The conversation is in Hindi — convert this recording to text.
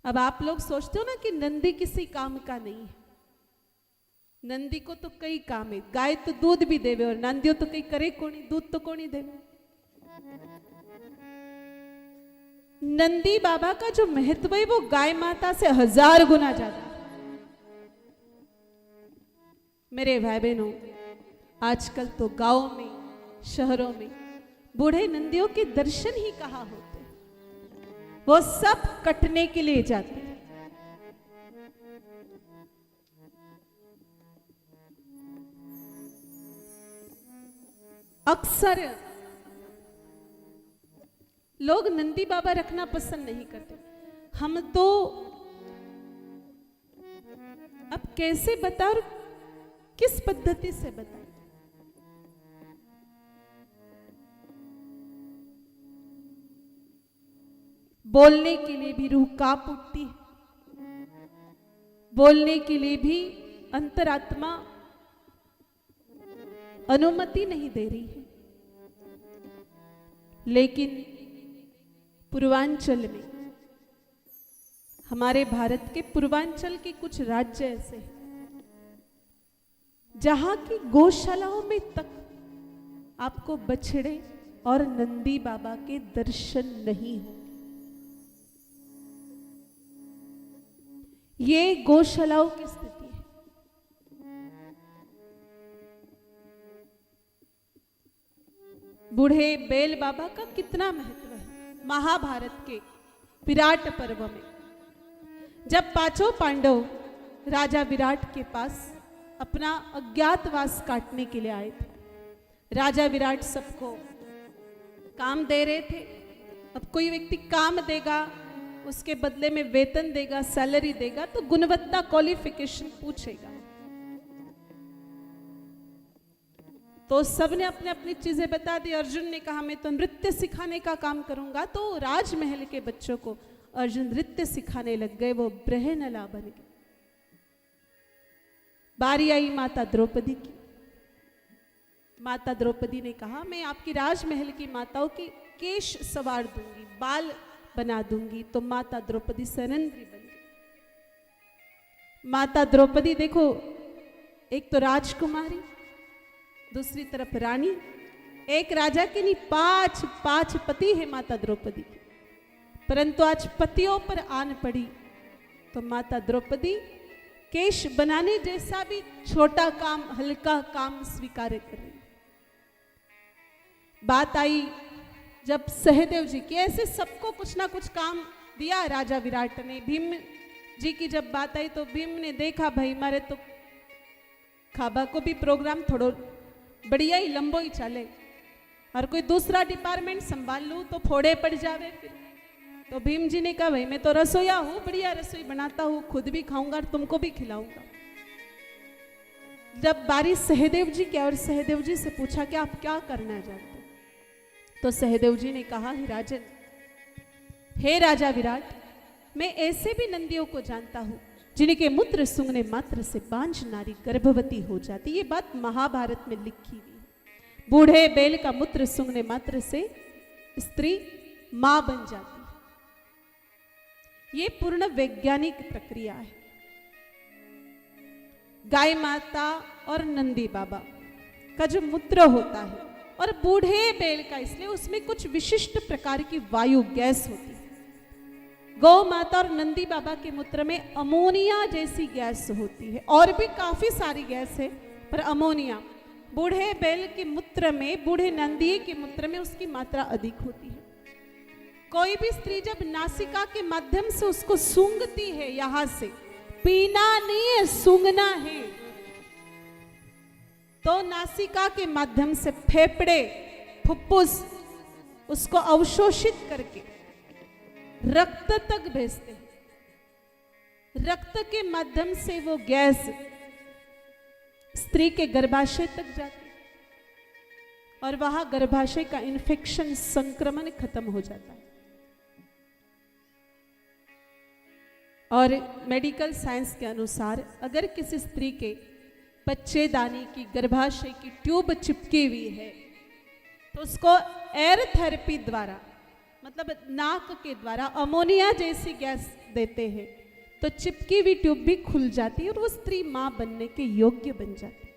अब आप लोग सोचते हो ना कि नंदी किसी काम का नहीं है। नंदी को तो कई काम है, गाय तो दूध भी देवे और नंदियों तो कई करे कोनी, दूध तो कोनी देवे। नंदी बाबा का जो महत्व है वो गाय माता से 1000 गुना ज्यादा। मेरे भाई बहनों, आजकल तो गांवों में, शहरों में बूढ़े नंदियों के दर्शन ही कहाँ होते, वो सब कटने के लिए जाते। अक्सर लोग नंदी बाबा रखना पसंद नहीं करते। हम तो अब कैसे बता और किस पद्धति से बता। बोलने के लिए भी रूह कांप उठती है, बोलने के लिए भी अंतरात्मा अनुमति नहीं दे रही है। लेकिन पूर्वांचल में, हमारे भारत के पूर्वांचल के कुछ राज्य ऐसे हैं जहां की गौशालाओं में तक आपको बछड़े और नंदी बाबा के दर्शन नहीं हो। ये गौशालाओं की स्थिति है। बूढ़े बेल बाबा का कितना महत्व है। महाभारत के विराट पर्व में जब पांचों पांडव राजा विराट के पास अपना अज्ञातवास काटने के लिए आए थे, राजा विराट सबको काम दे रहे थे। अब कोई व्यक्ति काम देगा, उसके बदले में वेतन देगा, सैलरी देगा, तो गुणवत्ता क्वालिफिकेशन पूछेगा। तो सबने अपने अपनी चीजें बता दी। अर्जुन ने कहा मैं तो नृत्य सिखाने का काम करूंगा। तो राजमहल के बच्चों को अर्जुन नृत्य सिखाने लग गए, वो ब्रहनला बन गए। बारी आई माता द्रौपदी की। माता द्रौपदी ने कहा मैं आपकी राजमहल की माताओं के केश सवार दूंगी, बाल बना दूंगी। तो माता द्रौपदी सनंद्री बन गई। माता द्रौपदी देखो, एक तो राजकुमारी, दूसरी तरफ रानी। एक राजा के नहीं, पांच पति है माता द्रौपदी की, परंतु आज पतियों पर आन पड़ी तो माता द्रौपदी केश बनाने जैसा भी छोटा काम, हल्का काम स्वीकार कर रही। बात आई जब सहदेव जी की, ऐसे सबको कुछ ना कुछ काम दिया राजा विराट ने। भीम जी की जब बात आई तो भीम ने देखा भाई मारे तो खाबा को भी प्रोग्राम थोड़ो बढ़िया ही लंबो ही चले, और कोई दूसरा डिपार्टमेंट संभाल लूं तो फोड़े पड़ जावे फिर। तो भीम जी ने कहा भाई मैं तो रसोईया हूं, बढ़िया रसोई बनाता हूं, खुद भी खाऊंगा और तुमको भी खिलाऊंगा। जब बारी सहदेव जी की और सहदेव जी से पूछा कि आप क्या करना चाहते हो, तो सहदेव जी ने कहा हे राजन, हे राजा विराट, मैं ऐसे भी नंदियों को जानता हूं जिनके मूत्र सूंघने मात्र से बांझ नारी गर्भवती हो जाती। ये बात महाभारत में लिखी हुई है। बूढ़े बैल का मूत्र सूंघने मात्र से स्त्री मां बन जाती है। ये पूर्ण वैज्ञानिक प्रक्रिया है। गाय माता और नंदी बाबा का जो मूत्र होता है और बूढ़े बैल का, इसलिए उसमें कुछ विशिष्ट प्रकार की वायु गैस होती है। गौ माता और नंदी बाबा के मूत्र में अमोनिया जैसी गैस होती है, और भी काफी सारी गैस है, पर अमोनिया बूढ़े बैल के मूत्र में, बूढ़े नंदी के मूत्र में उसकी मात्रा अधिक होती है। कोई भी स्त्री जब नासिका के माध्यम से उसको सूंघती है, यहां से पीना नहीं है, सूंघना है, तो नासिका के माध्यम से फेफड़े, फुफ्फुस उसको अवशोषित करके रक्त तक भेजते हैं। रक्त के माध्यम से वो गैस स्त्री के गर्भाशय तक जाती है और वहां गर्भाशय का इन्फेक्शन, संक्रमण खत्म हो जाता है। और मेडिकल साइंस के अनुसार अगर किसी स्त्री के बच्चेदानी की गर्भाशय की ट्यूब चिपकी हुई है तो उसको एयर थेरेपी द्वारा, मतलब नाक के द्वारा अमोनिया जैसी गैस देते हैं तो चिपकी हुई ट्यूब भी खुल जाती है और वो स्त्री माँ बनने के योग्य बन जाती है।